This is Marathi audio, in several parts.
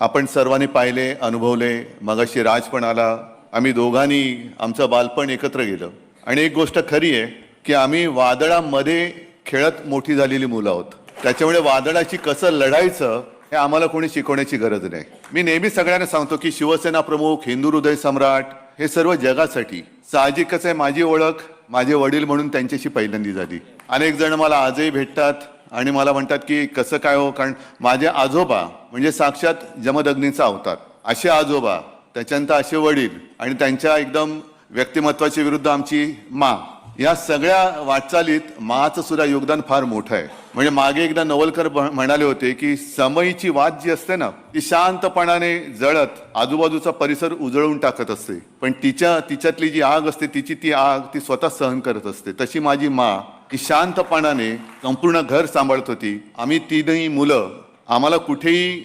आपण सर्वांनी पाहिले, अनुभवले. मगाशी राज पण आला. आम्ही दोघांनी आमचं बालपण एकत्र गेलं आणि एक गोष्ट खरी आहे की आम्ही वादळामध्ये खेळत मोठी झालेली मुलं आहोत. त्याच्यामुळे वादळाची कसं लढायचं हे आम्हाला कोणी शिकवण्याची गरज नाही. मी नेहमी सगळ्यांना सांगतो की शिवसेना प्रमुख, हिंदू हृदय सम्राट हे सर्व जगासाठी साहजिकच आहे. माझी ओळख माझे वडील म्हणून त्यांच्याशी पहिल्यांदी झाली. अनेक जण मला आजही भेटतात आणि मला म्हणतात की कसं काय हो, कारण माझे आजोबा म्हणजे साक्षात जमदग्नीचा अवतार. असे आजोबा, त्याच्यानंतर असे वडील आणि त्यांच्या एकदम व्यक्तिमत्वाच्या विरुद्ध आमची मा, या सगळ्या वाटचालीत माचं सुद्धा योगदान फार मोठं आहे. म्हणजे मागे एकदा नवलकर म्हणाले होते की समयीची वाद जी असते ना ती शांतपणाने जळत आजूबाजूचा परिसर उजळून टाकत असते, पण तिच्यातली जी आग असते ती आग ती स्वतः सहन करत असते. तशी माझी मा ती शांतपणाने संपूर्ण घर सांभाळत होती. आम्ही तीनही मुलं, आम्हाला कुठेही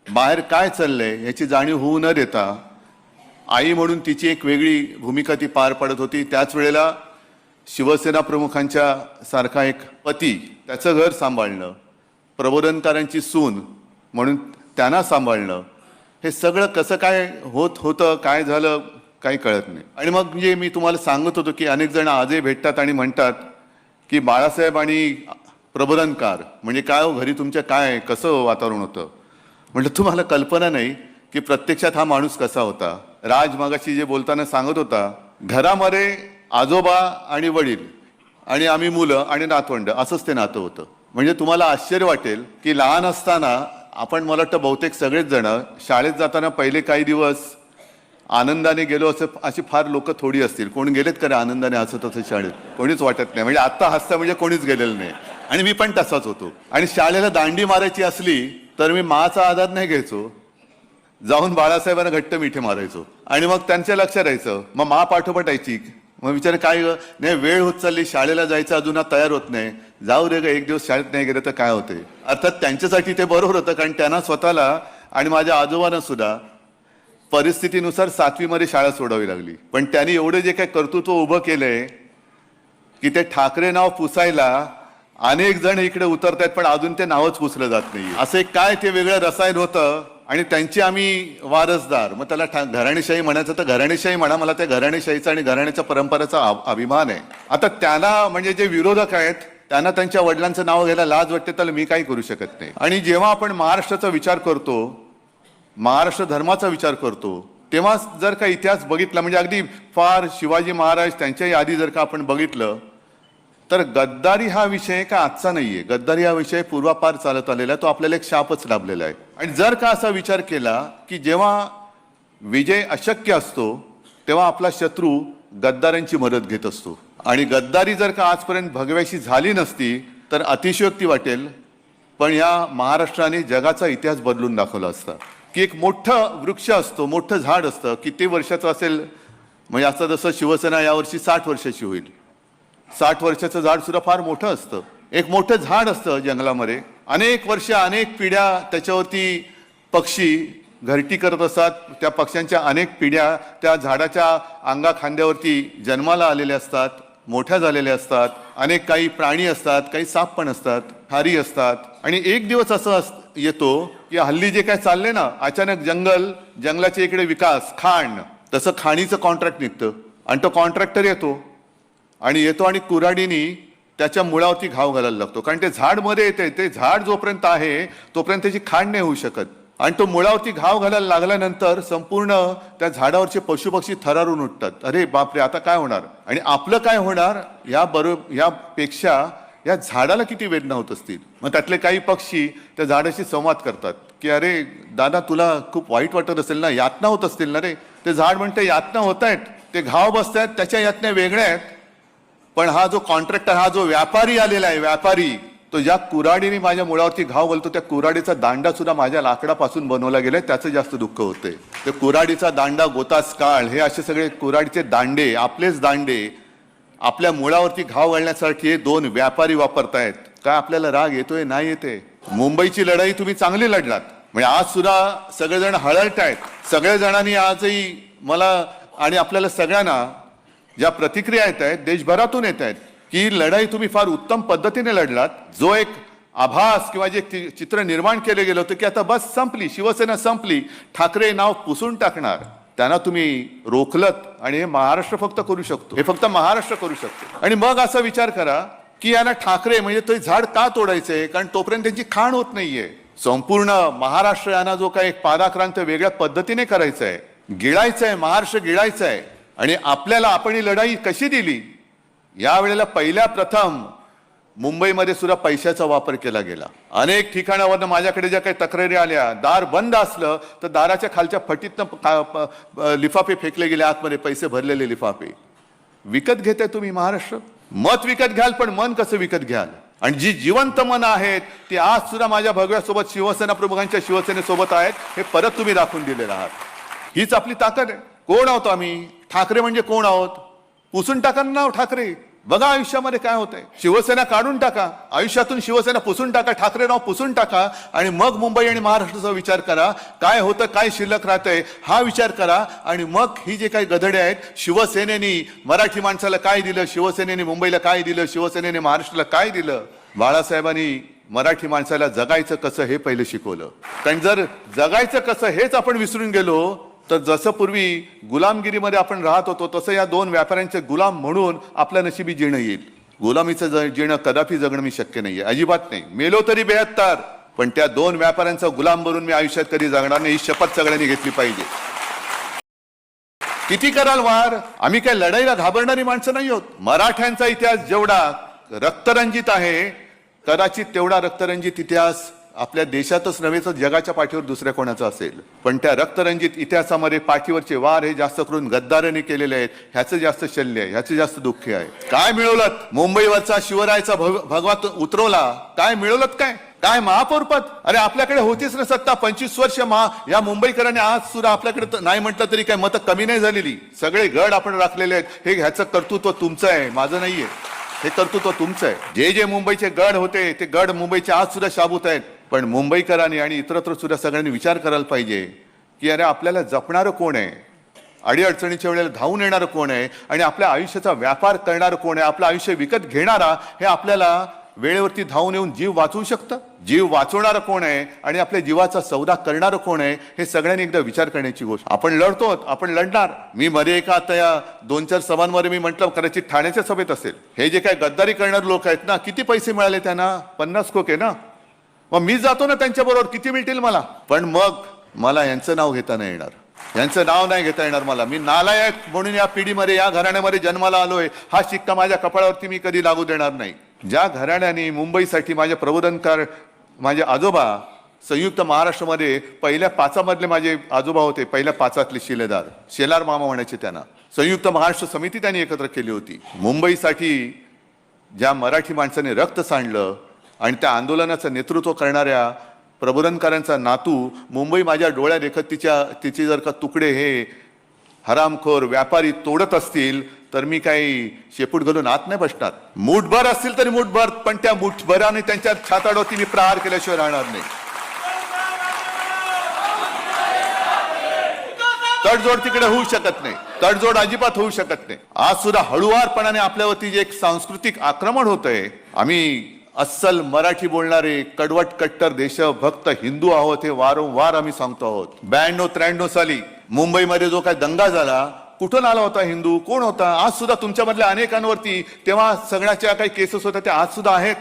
बाहेर काय चाललंय याची जाणीव होऊ न देता आई म्हणून तिची एक वेगळी भूमिका ती पार पडत होती. त्याच वेळेला शिवसेना प्रमुखांच्या सारखा एक पती, त्याचं घर सांभाळणं, प्रबोधनकारांची सून म्हणून त्यांना सांभाळणं, हे सगळं कसं काय होतं, काय झालं काही कळत नाही. आणि मग म्हणजे मी तुम्हाला सांगत होतो की अनेक जण आजही भेटतात आणि म्हणतात की बाळासाहेब आणि प्रबोधनकार म्हणजे काय हो, घरी तुमच्या काय कसं वातावरण होतं. म्हटलं तुम्हाला कल्पना नाही की प्रत्यक्षात हा माणूस कसा होता. राज मागाशी जे बोलताना सांगत होता, घरामध्ये आजोबा आणि वडील आणि आम्ही मुलं आणि नातवंड असंच ते नातं होतं. म्हणजे तुम्हाला आश्चर्य वाटेल की लहान असताना आपण, मला वाटतं बहुतेक सगळेच जण शाळेत जाताना पहिले काही दिवस आनंदाने गेलो असं अशी फार लोक थोडी असतील. कोण गेलेत का रे आनंदाने हसत असं शाळेत? कोणीच वाटत नाही. म्हणजे आत्ता हसता म्हणजे कोणीच गेलेलं नाही. आणि मी पण तसाच होतो. आणि शाळेला दांडी मारायची असली तर मी माचा आधार नाही घ्यायचो, जाऊन बाळासाहेबांना घट्ट मिठी मारायचो आणि मग त्यांच्या लक्षात राहायचं. मग मा पाठोपाठ यायची. मग विचार काय नाही, वेळ होत चालली, शाळेला जायचं अजून तयार होत नाही, जाऊ दे ग, एक दिवस शाळेत नाही गेलं तर काय होते. अर्थात त्यांच्यासाठी ते बरोबर होतं, कारण त्यांना स्वतःला आणि माझ्या आजोबांना सुद्धा परिस्थितीनुसार 7वी मध्ये शाळा सोडावी लागली. पण त्यांनी एवढं जे काही कर्तृत्व उभं केलंय की ते ठाकरे नाव पुसायला अनेक जण इकडे उतरतायत, पण अजून ते नावच पुसलं जात नाही. असं एक काय ते वेगळं रसायन होतं आणि त्यांची आम्ही वारसदार. मग त्याला घराणेशाही म्हणायचं तर घराणेशाही म्हणा, मला त्या घराणेशाहीचा आणि घराण्याच्या परंपरेचा अभिमान आहे. आता त्यांना म्हणजे जे विरोधक आहेत त्यांना त्यांच्या वडिलांचं नाव घ्यायला लाज वाटते, तर मी काही करू शकत नाही. आणि जेव्हा आपण महाराष्ट्राचा विचार करतो, महाराष्ट्र धर्माचा विचार करतो, तेव्हा जर का इतिहास बघितला, म्हणजे अगदी फार शिवाजी महाराज त्यांच्याही आधी जर का आपण बघितलं तर गद्दारी हा विषय का आजचा नाहीये. गद्दारी हा विषय पूर्वापार चालत आलेला आहे, तो आपल्याला एक शापच लाभलेला आहे. आणि जर का असा विचार केला की जेव्हा विजय अशक्य असतो तेव्हा आपला शत्रू गद्दारांची मदत घेत असतो. आणि गद्दारी जर का आजपर्यंत भगव्याशी झाली नसती तर अतिशयोक्ती वाटेल, पण या महाराष्ट्राने जगाचा इतिहास बदलून दाखवला असता. की एक मोठं वृक्ष असतो, मोठं झाड असतं, किती वर्षाचं असेल, म्हणजे असं जसं शिवसेना यावर्षी 60 वर्षाची होईल, 60 वर्षाचं झाड सुद्धा फार मोठं असतं. एक मोठं झाड असतं जंगलामध्ये, अनेक वर्ष अनेक पिढ्या त्याच्यावरती पक्षी घरटी करत असतात. त्या पक्ष्यांच्या अनेक पिढ्या त्या झाडाच्या अंगा खांद्यावरती जन्माला आलेल्या असतात, मोठ्या झालेल्या असतात. अनेक काही प्राणी असतात, काही साप पण असतात, खारी असतात. आणि एक दिवस असं येतो की हल्ली जे काय चाललंय ना, अचानक जंगलाच्या इकडे विकास, खाण, तसं खाणीचं कॉन्ट्रॅक्ट निघतं आणि तो कॉन्ट्रॅक्टर येतो आणि कुऱ्हाडीनी त्याच्या मुळावरती घाव घालायला लागतो. कारण ते झाड मध्ये येते, ते झाड जोपर्यंत आहे तोपर्यंत त्याची खाण नाही होऊ शकत. आणि तो मुळावरती घाव घालायला लागल्यानंतर संपूर्ण त्या झाडावरचे पशुपक्षी थरारून उठतात. अरे बापरे, आता काय होणार आणि आपलं काय होणार यापेक्षा या झाडाला किती वेदना होत असतील. मग त्यातले काही पक्षी त्या झाडाशी संवाद करतात की अरे दादा, तुला खूप वाईट वाटत असेल ना, यातना होत असतील ना रे. ते झाड म्हणते यातना होत आहेत, ते घाव बसत आहेत, त्याच्या यातना वेगळ्या आहेत. पण हा जो कॉन्ट्रॅक्टर, हा जो व्यापारी आलेला आहे, व्यापारी, तो ज्या कुऱ्हाडीने माझ्या मुळावरती घाव घालतो त्या कुऱ्हाडीचा दांडा सुद्धा माझ्या लाकडापासून बनवला गेलाय, त्याचं जास्त दुःख होतंय. ते कुऱ्हाडीचा दांडा, गोतास काळ, हे असे सगळे कुऱ्हाडीचे दांडे, आपलेच दांडे आपल्या मुळावरती घाव घालण्यासाठी हे 2 व्यापारी वापरतायत. काय आपल्याला राग येतोय? नाही येते. मुंबईची लढाई तुम्ही चांगली लढलात, म्हणजे आज सुद्धा सगळेजण हळहळत आहेत. सगळ्या जणांनी आजही मला आणि आपल्याला सगळ्यांना ज्या प्रतिक्रिया येत आहेत देशभरातून येत आहेत की लढाई तुम्ही फार उत्तम पद्धतीने लढलात. जो एक आभास किंवा जे चित्र निर्माण केले गेलं होतं की आता बस संपली, शिवसेना संपली, ठाकरे नाव पुसून टाकणार, त्यांना तुम्ही रोखलत आणि हे महाराष्ट्र फक्त करू शकतो, हे फक्त महाराष्ट्र करू शकतो. आणि मग असा विचार करा की यांना ठाकरे म्हणजे ते झाड का तोडायचंय, कारण तोपर्यंत त्यांची खाण होत नाहीये. संपूर्ण महाराष्ट्र यांना जो काही एक पादाक्रांत वेगळ्या पद्धतीने करायचा आहे, गिळायचं आहे, महाराष्ट्र गिळायचं आहे. आणि आपल्याला आपण ही लढाई कशी दिली, यावेळेला पहिल्या प्रथम मुंबईमध्ये सुद्धा पैशाचा वापर केला गेला. अनेक ठिकाणावरनं माझ्याकडे ज्या काही तक्रारी आल्या, दार बंद असलं तर दाराच्या खालच्या फटीतनं लिफाफे फेकले गेले, आतमध्ये पैसे भरलेले लिफाफे. विकत घेताय तुम्ही महाराष्ट्र, मत विकत घ्याल, पण मन कसं विकत घ्याल. आणि जी जिवंत मन आहेत ती आज सुद्धा माझ्या भगव्यासोबत, शिवसेना प्रमुखांच्या शिवसेनेसोबत आहेत, हे परत तुम्ही दाखवून दिलेलं आहात. हीच आपली ताकद आहे. कोण आहोत आम्ही? ठाकरे म्हणजे कोण आहोत? पुसून टाका नाव ठाकरे. बघा आयुष्यामध्ये काय होतंय. शिवसेना काढून टाका आयुष्यातून, शिवसेना पुसून टाका, ठाकरे नाव पुसून टाका, आणि मग मुंबई आणि महाराष्ट्राचा विचार करा. काय होतं, काय शिल्लक राहतंय हा विचार करा. आणि मग ही जे काही गधडे आहेत, शिवसेनेने मराठी माणसाला काय दिलं, शिवसेनेने मुंबईला काय दिलं, शिवसेनेने महाराष्ट्राला काय दिलं. बाळासाहेबांनी मराठी माणसाला जगायचं कसं हे पहिलं शिकवलं. कारण जर जगायचं कसं हेच आपण विसरून गेलो तर जसं पूर्वी गुलामगिरीमध्ये आपण राहत होतो तसं या दोन व्यापाऱ्यांचे गुलाम म्हणून आपल्या नशिबी जीणं येईल. गुलामीचं जीणं कदापि जगणं मी शक्य नाहीये, अजिबात नाही. मेलो तरी 72, पण त्या दोन व्यापाऱ्यांचा गुलाम बनून मी आयुष्यात कधी जगणार नाही, ही शपथ सगळ्यांनी घेतली पाहिजे. किती कराल वार, आम्ही काय लढाईला घाबरणारी माणसं नाही आहोत. मराठ्यांचा इतिहास जेवढा रक्तरंजित आहे, कदाचित तेवढा रक्तरंजित इतिहास आपल्या देशातच नव्हे तर जगाच्या पाठीवर दुसऱ्या कोणाचा असेल. पण त्या रक्तरंजित इतिहासामध्ये पाठीवरचे वार हे जास्त करून गद्दारांनी केलेले आहेत, ह्याचं जास्त शल्य आहे, ह्याचं जास्त दुःख आहे. काय मिळवलं? मुंबईवरचा शिवरायाचा भगवा उतरवला, काय मिळवलं? काय महापौर पद? अरे आपल्याकडे होतीच ना सत्ता 25 वर्ष. या मुंबईकरांनी आज सुद्धा आपल्याकडे नाही म्हटलं तरी काय मतं कमी नाही झालेली. सगळे गड आपण राखलेले आहेत. हे ह्याचं कर्तृत्व तुमचं आहे, माझं नाहीये. हे कर्तृत्व तुमचं आहे. जे मुंबईचे गड होते ते गड मुंबईचे आज सुद्धा शाबूत आहेत. पण मुंबईकरांनी आणि इतरत्र सुद्धा सगळ्यांनी विचार करायला पाहिजे की अरे आपल्याला जपणारं कोण आहे, अडीअडचणीच्या वेळेला धावून येणारं कोण आहे, आणि आपल्या आयुष्याचा व्यापार करणारं कोण आहे, आपलं आयुष्य विकत घेणारा, हे आपल्याला वेळेवरती धावून येऊन जीव वाचवू शकतं. जीव वाचवणारं कोण आहे आणि आपल्या जीवाचा सौदा करणारं कोण आहे, हे सगळ्यांनी एकदा विचार करण्याची गोष्ट. आपण लढतो, आपण लढणार. मी मध्ये एका आता या 2-4 सभांमध्ये मी म्हटलं, कदाचित ठाण्याच्या सभेत असेल, हे जे काही गद्दारी करणारे लोक आहेत ना, किती पैसे मिळाले त्यांना? 50 कोके ना. मग मी जातो ना त्यांच्याबरोबर, किती मिळतील मला? पण मग मला यांचं नाव घेता नाही येणार, यांचं नाव नाही घेता येणार मला. मी नालायक म्हणून या पिढीमध्ये, या घराण्यामध्ये जन्माला आलोय, हा शिक्का माझ्या कपाळावरती मी कधी लागू देणार नाही. ज्या घराण्याने मुंबईसाठी माझे प्रबोधनकार, माझे आजोबा संयुक्त महाराष्ट्रामध्ये पहिल्या 5 माझे आजोबा होते, पहिल्या 5 शिलेदार, शेलार मामा म्हणायचे त्यांना. संयुक्त महाराष्ट्र समिती त्यांनी एकत्र केली होती. मुंबईसाठी ज्या मराठी माणसाने रक्त सांडलं आणि त्या आंदोलनाचं नेतृत्व करणाऱ्या प्रबोधनकारांचा नातू मुंबई माझ्या डोळ्या देखत तिचे जर का तुकडे हे हरामखोर व्यापारी तोडत असतील तर मी काही शेपूट घालून आत नाही बसणार. मुठभर असतील तरी मुठभर, पण त्या मुठभराने त्यांच्या छाताडोती मी प्रहार केल्याशिवाय राहणार नाही. तडजोड तिकडे होऊ शकत नाही, तडजोड अजिबात होऊ शकत नाही. आज सुद्धा हळुवारपणाने आपल्यावरती जे एक सांस्कृतिक आक्रमण होतंय, आम्ही अस्सल मराठी बोलणारे कडवट कट्टर देशभक्त हिंदू आहोत हे वारंवार आम्ही सांगतो आहोत. 92-93 साली मुंबईमध्ये जो काय दंगा झाला, कुठून आला होता हिंदू, कोण होता? आज सुद्धा तुमच्यामधल्या अनेकांवरती तेव्हा सगळ्याच्या काही केसेस होत्या त्या आज सुद्धा आहेत.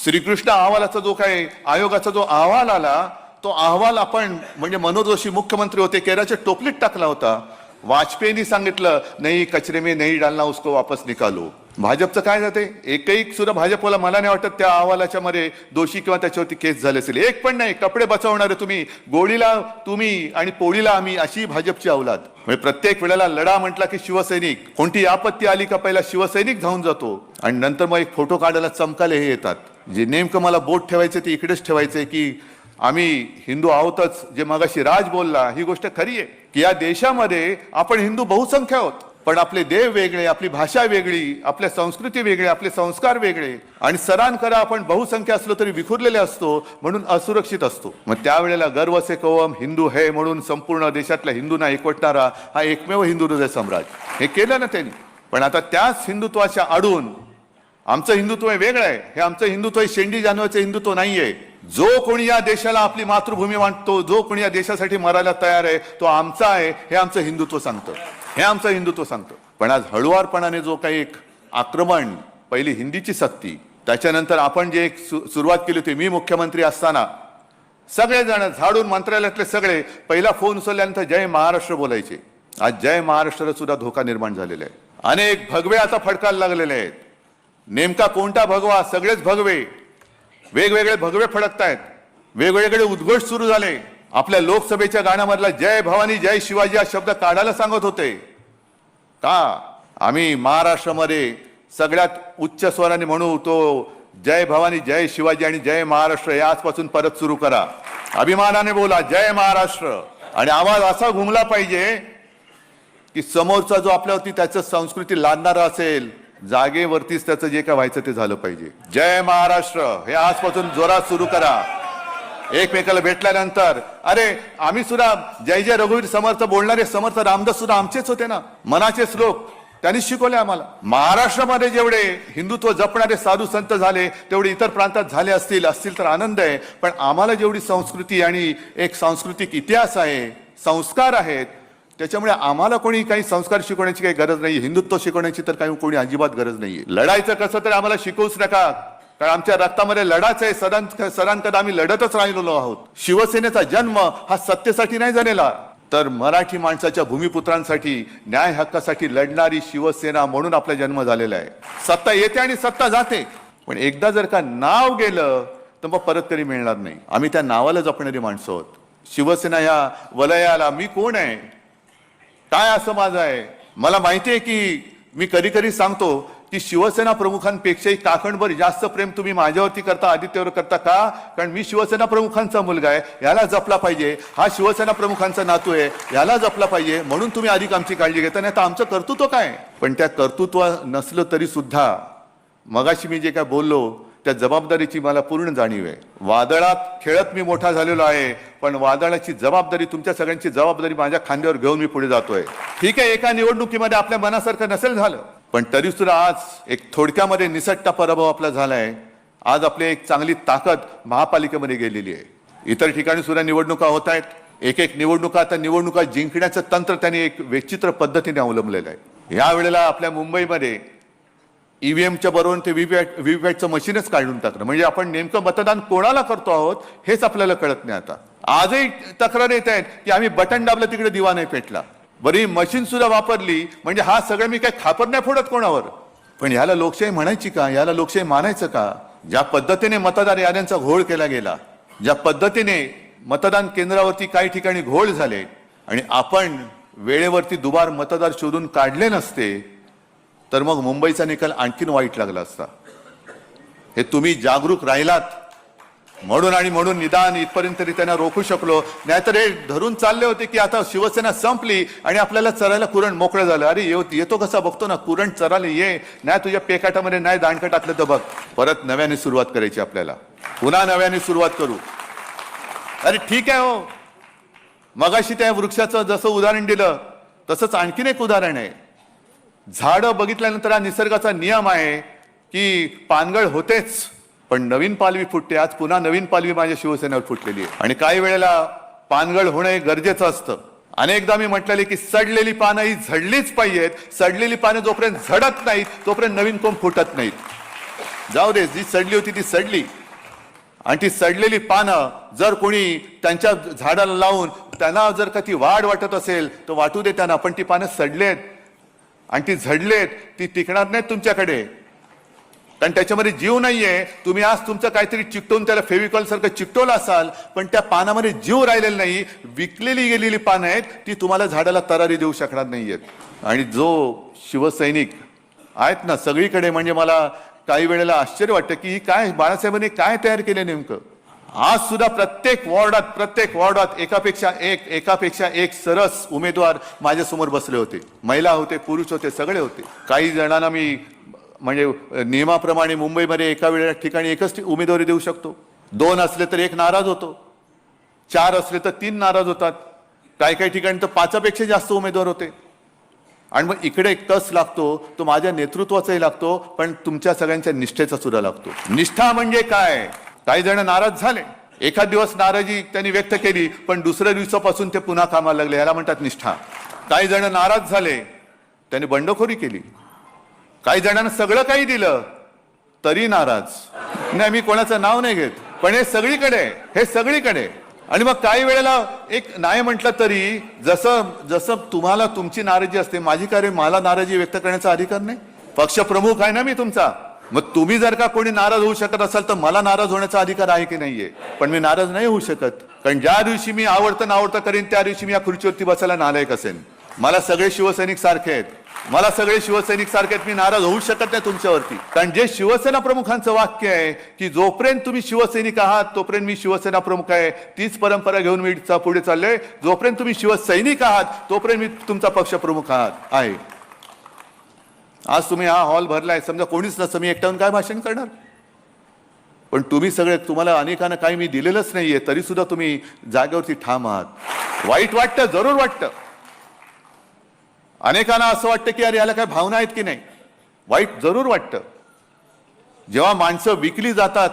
श्रीकृष्ण अहवालाचा जो काही आयोगाचा जो अहवाल आला, तो अहवाल आपण म्हणजे मनोज जोशी मुख्यमंत्री होते, केराच्या टोपलीत टाकला होता. वाजपेयींनी सांगितलं नाही, कचरे में नहीं डालना, उसको वापस निकालो. भाजपचं काय जाते? एकही सुद्धा भाजपला मला नाही वाटत त्या अहवालाच्या मध्ये दोषी किंवा त्याच्यावरती केस झाले असेल. एक पण नाही. कपडे बचावणारे तुम्ही, गोळीला तुम्ही आणि पोळीला आम्ही, अशी भाजपची अवलाद. म्हणजे प्रत्येक वेळेला लढा म्हटला की शिवसैनिक, कोणती आपत्ती आली का पहिला शिवसैनिक धावून जातो आणि नंतर मग एक फोटो काढायला चमकाले हे येतात. जे नेमकं मला बोट ठेवायचे ते इकडेच ठेवायचे की आम्ही हिंदू आहोतच. जे मगाशी राज बोलला ही गोष्ट खरी आहे की या देशामध्ये आपण हिंदू बहुसंख्य आहोत, पण आपले देव वेगळे, आपली भाषा वेगळी, आपल्या संस्कृती वेगळे, आपले संस्कार वेगळे. आणि सरान करा आपण बहुसंख्य असलो तरी विखुरलेले असतो, म्हणून असुरक्षित असतो. मग त्यावेळेला गर्व से कवम हिंदू है म्हणून संपूर्ण देशातल्या हिंदूंना एकवटणारा हा एकमेव हिंदू हृदय सम्राट, हे केलं ना त्यांनी. पण आता त्याच हिंदुत्वाच्या आडून आमचं हिंदुत्व हे वेगळं आहे. हे आमचं हिंदुत्व हे शेंडी जानवाचं हिंदुत्व नाहीये. जो कोणी या देशाला आपली मातृभूमी मानतो, जो कोणी या देशासाठी मरायला तयार आहे, तो आमचा आहे, हे आमचं हिंदुत्व सांगतं. हे आमचं हिंदुत्व सांगतं. पण आज हळुवारपणाने जो काही एक आक्रमण, पहिली हिंदीची सक्ती, त्याच्यानंतर आपण जे एक सुरुवात केली होती, मी मुख्यमंत्री असताना सगळेजण झाडून मंत्रालयातले सगळे पहिला फोन उचलल्यानंतर जय महाराष्ट्र बोलायचे. आज जय महाराष्ट्राला सुद्धा धोका निर्माण झालेला आहे. अनेक भगवे आता फडकायला लागलेले आहेत. नेमका कोणता भगवा? सगळेच भगवे, वेगवेगळे भगवे फडकतायत, वेगवेगळे उद्घोष सुरू झाले. आपल्या लोकसभेच्या गाण्यामधला जय भवानी जय शिवाजी हा शब्द काढायला सांगत होते. का? आम्ही महाराष्ट्रामध्ये सगळ्यात उच्च स्वराने म्हणू तो जय भवानी जय शिवाजी आणि जय महाराष्ट्र हे आजपासून परत सुरू करा. अभिमानाने बोला जय महाराष्ट्र. आणि आवाज असा घुमला पाहिजे की समोरचा जो आपल्यावरती त्याचं संस्कृती लादणारा असेल, जागेवरतीच त्याचं जे काय व्हायचं ते झालं पाहिजे. जय महाराष्ट्र हे आजपासून जोरात सुरू करा. एकमेकाला भेटल्यानंतर अरे आम्ही सुद्धा जय जय रघुवीर समर्थ बोलणारे समर्थ रामदास सुद्धा आमचेच होते ना, मनाचे श्लोक त्यांनी शिकवले आम्हाला. महाराष्ट्रामध्ये जेवढे हिंदुत्व जपणारे साधू संत झाले तेवढे इतर प्रांतात झाले असतील तर आनंद आहे. पण आम्हाला जेवढी संस्कृती आणि एक सांस्कृतिक इतिहास आहे, संस्कार आहेत, त्याच्यामुळे आम्हाला कोणी काही संस्कार शिकवण्याची काही गरज नाही. हिंदुत्व शिकवण्याची तर काही कोणी अजिबात गरज नाहीये. लढायचं कसं तर आम्हाला शिकवूच नका, कारण आमच्या रक्तामध्ये लढाच आहे. सदांकदा आम्ही लढतच राहिलेलो आहोत. शिवसेनेचा जन्म हा सत्तेसाठी नाही झालेला, तर मराठी माणसाच्या भूमिपुत्रांसाठी, न्याय हक्कासाठी लढणारी शिवसेना म्हणून आपला जन्म झालेला आहे. सत्ता येते आणि सत्ता जाते, पण एकदा जर का नाव गेलं तर मग परत कधी मिळणार नाही. आम्ही त्या नावाला जपणारी माणसं आहोत. शिवसेना या वलयाला मी कोण आहे, काय असं माझं आहे. मला माहिती आहे की मी कधी कधी सांगतो की शिवसेना प्रमुखांपेक्षाही काकणभर जास्त प्रेम तुम्ही माझ्यावरती करता, आदित्यवर करता. का? कारण मी शिवसेना प्रमुखांचा मुलगा आहे, याला जपला पाहिजे. हा शिवसेना प्रमुखांचा नातू आहे, याला जपला पाहिजे, म्हणून तुम्ही अधिक आमची काळजी घेता. नाही तर आमचं कर्तृत्व काय? पण त्या कर्तृत्व नसलं तरी सुद्धा मगाशी मी जे काय बोललो त्या जबाबदारीची मला पूर्ण जाणीव आहे. वादळात खेळत मी मोठा झालेलो आहे, पण वादळाची जबाबदारी, तुमच्या सगळ्यांची जबाबदारी माझ्या खांद्यावर घेऊन मी पुढे जातोय. ठीक आहे, एका निवडणुकीमध्ये आपल्या मनासारखं नसेल झालं, पण तरी सुद्धा आज एक थोडक्यामध्ये निसटता पराभव आपला झालाय. आज आपली एक चांगली ताकद महापालिकेमध्ये गेलेली आहे. इतर ठिकाणी सुद्धा निवडणुका होत आहेत. एक निवडणुका, आता निवडणुका जिंकण्याचं तंत्र त्यांनी एक विचित्र पद्धतीने अवलंबलेलं आहे. या वेळेला आपल्या मुंबईमध्ये ईव्हीएमच्या बरोबर ते व्हीव्हीपॅटचं मशीनच काढून टाकलं. म्हणजे आपण नेमकं मतदान कोणाला करतो आहोत हेच आपल्याला कळत नाही. आता आजही तक्रार येत आहेत की आम्ही बटन दाबलं तिकडे दिवा नाही पेटला. बरी मशीन सुद्धा वापरली म्हणजे हा सगळं मी काही खापर नाही फोडत कोणावर. पण याला लोकशाही म्हणायची का? याला लोकशाही मानायचं का? ज्या पद्धतीने मतदार याद्यांचा घोळ केला गेला, ज्या पद्धतीने मतदान केंद्रावरती काही ठिकाणी घोळ झाले आणि आपण वेळेवरती दुबार मतदार शोधून काढले नसते तर मग मुंबईचा निकाल आणखीन वाईट लागला असता. हे तुम्ही जागरूक राहिलात म्हणून निदान इथपर्यंत तरी त्यांना रोखू शकलो. नाहीतर हे धरून चालले होते की आता शिवसेना संपली आणि आपल्याला चरायला कुरण मोकळं झालं. अरे येतो कसा बघतो ना, कुरण चरायला ये, नाही तुझ्या पेकाटामध्ये नाही दांडकं टाकलं तर बघ. परत नव्याने सुरुवात करायची आपल्याला, पुन्हा नव्याने सुरुवात करू. अरे ठीक आहे हो, मगाशी त्या वृक्षाचं जसं उदाहरण दिलं तसंच आणखीन एक उदाहरण आहे. झाडं बघितल्यानंतर हा निसर्गाचा नियम आहे की पानगळ होतेच पण नवीन पालवी फुटते. आज पुन्हा नवीन पालवी माझ्या शिवसेनेवर फुटलेली आहे. आणि काही वेळेला पानगळ होणे गरजेचं असतं. अनेकदा मी म्हटलेले की सडलेली पानं ही झडलीच पाहिजेत. सडलेली पानं जोपर्यंत झडत नाहीत तोपर्यंत नवीन कोंब फुटत नाहीत. जाऊ दे, जी सडली होती ती सडली. आणि ती सडलेली पानं जर कोणी त्यांच्या झाडाला लावून त्यांना जर का ती वाढ वाटत असेल तर वाटू दे त्यांना. पण ती पानं सडलेत आणि ती झडलेत, ती टिकणार नाहीत तुमच्याकडे, कारण त्याच्यामध्ये जीव नाहीये. तुम्ही आज तुमचं काहीतरी चिकटवून त्याला फेविकॉल सारखं चिकटवलं असाल, पण त्या पानामध्ये जीव राहिलेला नाही. विकलेली गेलेली पानं आहेत, ती तुम्हाला झाडाला तरारी देऊ शकणार नाहीयेत. आणि जो शिवसैनिक आहेत ना सगळीकडे, म्हणजे मला काही वेळेला आश्चर्य वाटतं की काय बाळासाहेबांनी काय तयार केले नेमकं. आज सुद्धा प्रत्येक वॉर्डात एकापेक्षा एक सरस उमेदवार माझ्या समोर बसले होते. महिला होते, पुरुष होते, सगळे होते. काही जणांना मी म्हणजे नियमाप्रमाणे मुंबईमध्ये एका वेळेला ठिकाणी एकच उमेदवारी देऊ शकतो. 2 असले तर 1 नाराज होतो, 4 असले तर 3 नाराज होतात, काही ठिकाणी तर 5पेक्षा जास्त उमेदवार होते. आणि मग इकडे एक कस लागतो, तो माझ्या नेतृत्वाचाही लागतो, पण तुमच्या सगळ्यांच्या निष्ठेचा सुद्धा लागतो. निष्ठा म्हणजे काय? काही जण नाराज झाले, एखाद दिवस नाराजी त्यांनी व्यक्त केली, पण दुसऱ्या दिवसापासून ते पुन्हा कामाला लागले, याला म्हणतात निष्ठा. काही जण नाराज झाले, त्यांनी बंडखोरी केली. काही जणांना सगळं काही दिलं तरी नाराज. नाही, मी कोणाचं नाव नाही घेत, पण हे सगळीकडे. आणि मग काही वेळेला एक नाही म्हटलं तरी जसं तुम्हाला तुमची नाराजी असते, माझी काय रे, मला नाराजी व्यक्त करण्याचा अधिकार नाही? पक्षप्रमुख आहे ना मी तुमचा. मग तुम्ही जर का कोणी नाराज होऊ शकत असाल तर मला नाराज होण्याचा अधिकार आहे की नाहीये? पण मी नाराज नाही होऊ शकत, कारण ज्या दिवशी मी आवडतं नावडतं करीन त्या दिवशी मी या खुर्चीवरती बसायला नालायक असेन. मला सगळे शिवसैनिक सारखे आहेत, मी नाराज होऊ शकत नाही तुमच्यावरती. कारण जे शिवसेना प्रमुखांचं वाक्य आहे की जोपर्यंत तुम्ही शिवसैनिक आहात तोपर्यंत मी शिवसेना प्रमुख आहे, तीच परंपरा घेऊन मी पुढे चाललोय. जोपर्यंत तुम्ही शिवसैनिक आहात तोपर्यंत मी तुमचा पक्षप्रमुख आहे. आज तुम्ही हा हॉल भरलाय, समजा कोणीच नसतं, मी एकट्याहून काय भाषण करणार? पण तुम्ही सगळे, तुम्हाला अनेकांना काही मी दिलेलंच नाहीये तरी सुद्धा तुम्ही जागेवरती ठाम आहात. वाईट वाटतं, जरूर वाटतं. अनेकांना असं वाटतं की अरे याला काय भावना आहेत की नाही. वाईट जरूर वाटतं. जेव्हा माणसं विकली जातात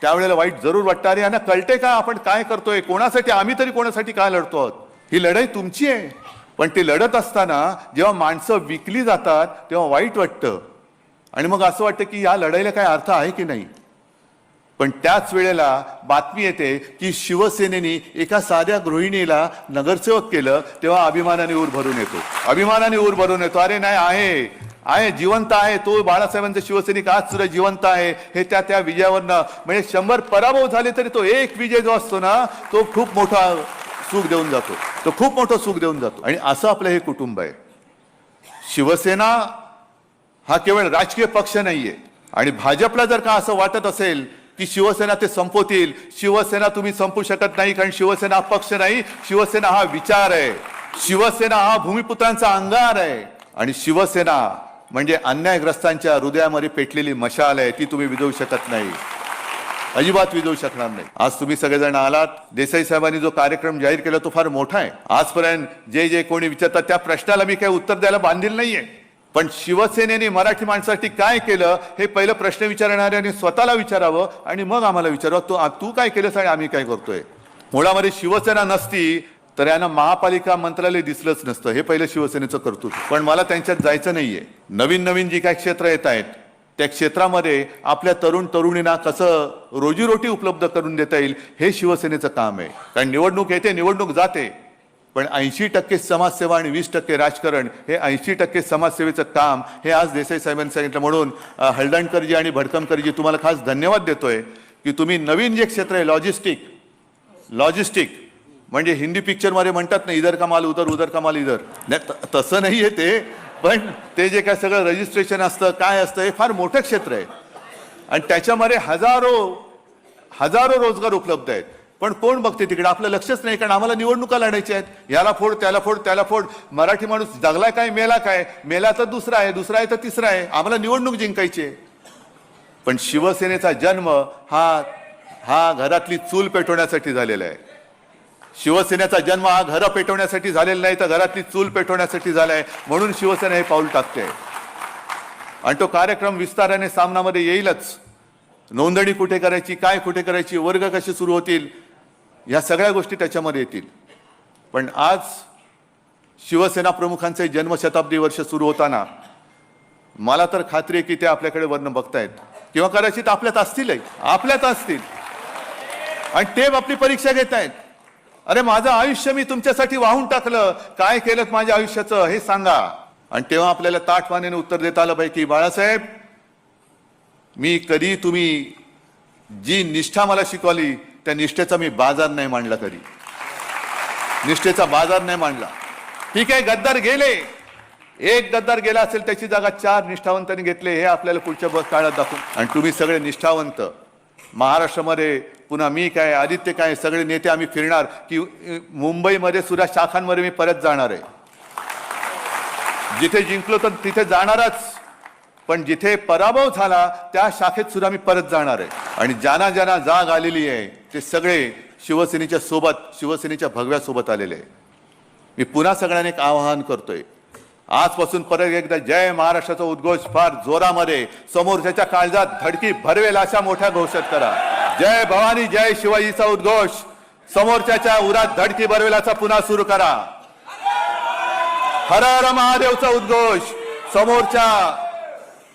त्यावेळेला वाईट जरूर वाटतं. अरे यांना कळते का आपण काय करतोय, कोणासाठी, आम्ही तरी कोणासाठी काय लढतो आहोत? ही लढाई तुमची आहे. पण ती लढत असताना जेव्हा माणसं विकली जातात तेव्हा वाईट वाटतं. आणि मग असं वाटतं की या लढाईला काय अर्थ आहे की नाही. पण त्याच वेळेला बातमी येते की शिवसेनेने एका साध्या गृहिणीला नगरसेवक केलं, तेव्हा अभिमानाने ऊर भरून येतो. अरे नाही, आहे जिवंत आहे तो. बाळासाहेबांचा शिवसैनिक आज सुद्धा जिवंत आहे. हे त्या विजयावरनं, म्हणजे 100 पराभव झाले तरी तो एक विजय जो असतो ना, तो खूप मोठा सुख देऊन जातो. आणि असं आपलं हे कुटुंब आहे. शिवसेना हा केवळ राजकीय पक्ष नाहीये. आणि भाजपला जर का असं वाटत असेल की शिवसेना ते संपवतील, शिवसेना तुम्ही संपू शकत नाही. कारण शिवसेना पक्ष नाही, शिवसेना हा विचार आहे, शिवसेना हा भूमिपुत्रांचा अंगार आहे. आणि शिवसेना म्हणजे अन्यायग्रस्तांच्या हृदयामध्ये पेटलेली मशाल आहे, ती तुम्ही विझवू शकत नाही, अजिबात विझवू शकणार नाही. आज तुम्ही सगळेजण आलात. देसाई साहेबांनी जो कार्यक्रम जाहीर केला तो फार मोठा आहे. आजपर्यंत जे कोणी विचारतात त्या प्रश्नाला मी काही उत्तर द्यायला बांधील नाहीये. पण शिवसेनेने मराठी माणसासाठी काय केलं हे पहिलं प्रश्न विचारणाऱ्याने स्वतःला विचारावं आणि मग आम्हाला विचारावं, तू काय केलंस आणि आम्ही काय करतोय. मुळामध्ये शिवसेना नसती तर यांना महापालिका मंत्रालय दिसलंच नसतं. हे पहिलं शिवसेनेचं कर्तृत्व. पण मला त्यांच्यात जायचं नाहीये. नवीन जी काय क्षेत्र येत आहेत त्या क्षेत्रामध्ये आपल्या तरुणींना कसं रोजीरोटी उपलब्ध करून देता येईल हे शिवसेनेचं काम आहे. कारण निवडणूक येते, निवडणूक जाते, पण 80% समाजसेवा आणि 20% राजकारण, हे 80% समाजसेवेचं काम हे आज देसाई साहेबांनी सांगितलं. म्हणून हलदणकरजी आणि भडकमकरजी तुम्हाला खास धन्यवाद देतोय की तुम्ही नवीन जे क्षेत्र आहे लॉजिस्टिक म्हणजे हिंदी पिक्चरमध्ये म्हणतात ना, इधर का माल उधर का माल इधर, नाही तसं नाही आहे ते. पण ते जे काय सगळं रजिस्ट्रेशन असतं, काय असतं, हे फार मोठं क्षेत्र आहे. आणि त्याच्यामध्ये हजारो रोजगार उपलब्ध आहेत. पण कोण बघते तिकडे? आपलं लक्षच नाही. कारण आम्हाला निवडणुका लढायच्या आहेत. याला फोड, त्याला फोड. मराठी माणूस जगलाय काय, मेला तर दुसरा आहे तर तिसरा आहे. आम्हाला निवडणूक जिंकायची आहे. पण शिवसेनेचा जन्म हा घरातली चूल पेटवण्यासाठी झालेला आहे. शिवसेनेचा जन्म हा घरं पेटवण्यासाठी झालेला नाही, तर घरातली चूल पेटवण्यासाठी झालाय. म्हणून शिवसेना हे पाऊल टाकते. आणि तो कार्यक्रम विस्ताराने सामनामध्ये येईलच. नोंदणी कुठे करायची, काय कुठे करायची, वर्ग कसे सुरू होतील, या सगळ्या गोष्टी त्याच्यामध्ये येतील. पण आज शिवसेना प्रमुखांचे जन्मशताब्दी वर्ष सुरू होताना मला तर खात्री आहे की ते आपल्याकडे वर्ण बघतायत किंवा कदाचित आपल्यात असतील आणि ते आपली परीक्षा घेत आहेत. अरे माझं आयुष्य मी तुमच्यासाठी वाहून टाकलं, काय केलं माझ्या आयुष्याचं हे सांगा. आणि तेव्हा आपल्याला ताठमानेने उत्तर देता आलं पाहिजे की बाळासाहेब, मी कधी तुम्ही जी निष्ठा मला शिकवली त्या निष्ठेचा मी बाजार नाही मांडला, कधी निष्ठेचा बाजार नाही मांडला. ठीक आहे, गद्दार गेले, एक गद्दार गेला असेल त्याची जागा 4 निष्ठावंतांनी घेतले, हे आपल्याला पुढच्या काळात दाखवून. आणि तुम्ही सगळे निष्ठावंत महाराष्ट्रामध्ये, पुन्हा मी काय, आदित्य काय, सगळे नेते आम्ही फिरणार की मुंबईमध्ये सुद्धा शाखांमध्ये मी परत जाणार आहे. जिथे जिंकलो तर तिथे जाणारच, पण जिथे पराभव झाला त्या शाखेत सुद्धा मी परत जाणार आहे. आणि ज्यांना जाग आलेली आहे ते सगळे शिवसेनेच्या सोबत, शिवसेनेच्या भगव्या सोबत आलेले आहे. मी पुन्हा सगळ्यांना एक आवाहन करतोय आजपासून परत एकदा जय महाराष्ट्राचा उद्घोष फार जोरामध्ये समोरच्याच्या काळजात धडकी भरवेल अशा मोठ्या घोषित करा. जय भवानी जय शिवाजीचा उद्घोष समोरच्याच्या उरात धडकी भरवेल असा पुन्हा सुरू करा. हर हर महादेवचा उद्घोष समोरच्या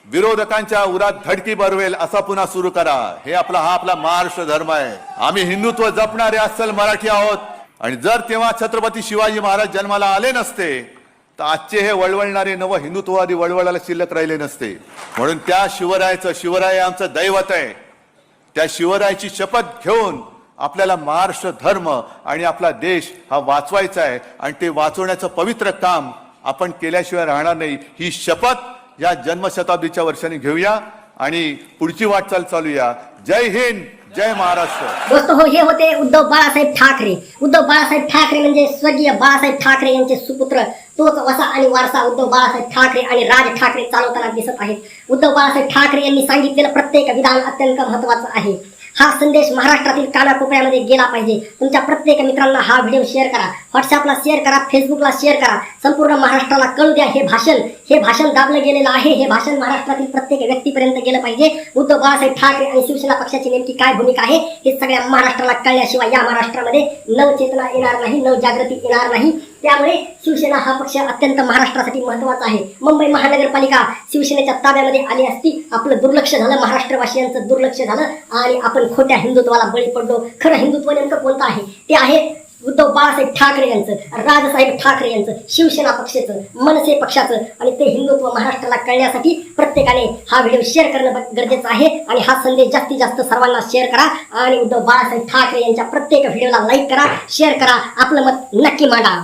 विरोधकांच्या उरात धडकी भरवेल असा पुन्हा सुरू करा. हे हा आपला महाराष्ट्र धर्म आहे. आम्ही हिंदुत्व जपणारे अस्सल मराठी आहोत. आणि जर तेव्हा छत्रपती शिवाजी महाराज जन्माला आले नसते तर आजचे हे वळवळणारे नव हिंदुत्ववादी वळवळाला शिल्लक राहिले नसते. म्हणून त्या शिवराय आमचं दैवत आहे. त्या शिवरायाची शपथ घेऊन आपल्याला महाराष्ट्र धर्म आणि आपला देश हा वाचवायचा आहे. आणि ते वाचवण्याचं पवित्र काम आपण केल्याशिवाय राहणार नाही. ही शपथ या जन्मशताब्दीच्या वर्षाने घेऊया आणि पुढची वाटचाल चालूया. जय हिंद जय महाराष्ट्र. दोस्तो हो, हे होते उद्धव बाळासाहेब ठाकरे. उद्धव बाळासाहेब ठाकरे म्हणजे स्वर्गीय बाळासाहेब ठाकरे यांचे सुपुत्र. तोच वसा आणि वारसा उद्धव बाळासाहेब ठाकरे आणि राज ठाकरे चालवताना दिसत आहेत. उद्धव बाळासाहेब ठाकरे यांनी सांगितलेलं प्रत्येक विधान अत्यंत महत्त्वाचं आहे. हा संदेश महाराष्ट्रातील कानाकोपऱ्यामध्ये गेला पाहिजे. तुमच्या प्रत्येक मित्रांना हा व्हिडिओ शेअर करा, व्हॉट्सअपला शेअर करा, फेसबुकला शेअर करा. संपूर्ण महाराष्ट्राला कळू द्या हे भाषण दाबलं गेलेलं आहे. हे भाषण महाराष्ट्रातील प्रत्येक व्यक्तीपर्यंत गेलं पाहिजे. उद्धव बाळासाहेब ठाकरे आणि शिवसेना पक्षाची नेमकी काय भूमिका आहे हे सगळ्या महाराष्ट्राला कळल्याशिवाय या महाराष्ट्रामध्ये नवचेतना येणार नाही, नवजागृती येणार नाही. त्यामुळे शिवसेना हा पक्ष अत्यंत महाराष्ट्रासाठी महत्त्वाचा आहे. मुंबई महानगरपालिका शिवसेनेच्या ताब्यामध्ये आली असती, आपलं दुर्लक्ष झालं, महाराष्ट्रवासियांचं दुर्लक्ष झालं आणि आपण खोट्या हिंदुत्वाला बळी पडलो. खरं हिंदुत्व नेमकं कोणतं आहे ते आहे उद्धव बाळासाहेब ठाकरे यांचं, राजसाहेब ठाकरे यांचं, शिवसेना पक्षाचं, मनसे पक्षाचं. आणि ते हिंदुत्व महाराष्ट्राला कळण्यासाठी प्रत्येकाने हा व्हिडिओ शेअर करणं गरजेचं आहे. आणि हा संदेश जास्तीत जास्त सर्वांना शेअर करा आणि उद्धव बाळासाहेब ठाकरे यांच्या प्रत्येक व्हिडिओला लाईक करा, शेअर करा, आपलं मत नक्की मांडा.